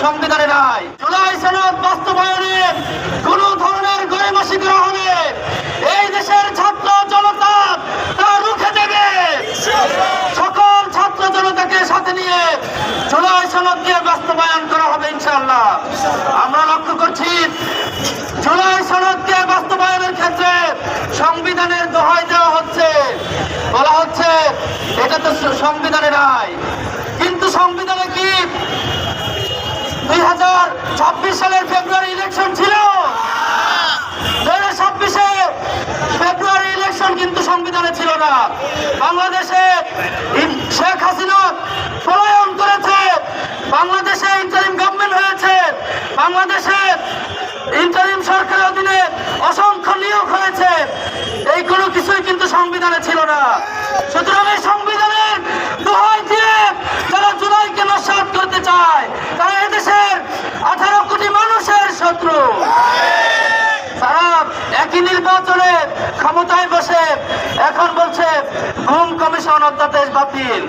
সংবিধানে নাই। জুলাই সনদ বাস্তবায়নে কোন ধরনের গড়িমসি করা হলে এই দেশের ছাত্র জনতা তা রুখে দেবে। সকল ছাত্র জনতাকে সাথে নিয়ে জুলাই সনদকে বাস্তবায়ন করা হবে ইনশাআল্লাহ। আমরা লক্ষ্য করছি জুলাই সনদকে বাস্তবায়নের ক্ষেত্রে সংবিধানের দোহাই দেওয়া হচ্ছে, বলা হচ্ছে এটা তো সংবিধানে নাই। কিন্তু সংবিধানে কি 2026 সালের ফেব্রুয়ারি ইলেকশন ছিল? 2026-এ ফেব্রুয়ারি ইলেকশন কিন্তু সংবিধানে ছিল না। বাংলাদেশে শেখ হাসিনা পলায়ন করেছে, বাংলাদেশে ইন্টারিম গভর্নমেন্ট হয়েছে, বাংলাদেশে ইন্টারিম সরকারের অধীনে অসংখ্য নিয়োগ হয়েছে, এই কোনো কিছুই কিন্তু সংবিধানে ছিল না। সুতরাং এই সংবিধানের দোহাই দিয়ে যারা জুলাইকে নস্যাৎ করতে চায় তারা এদেশের 18 কোটি মানুষের শত্রু। তারা একই নির্বাচনে ক্ষমতায় বসে এখন বলছে ঘুম কমিশন অধ্যাদেশ বাতিল।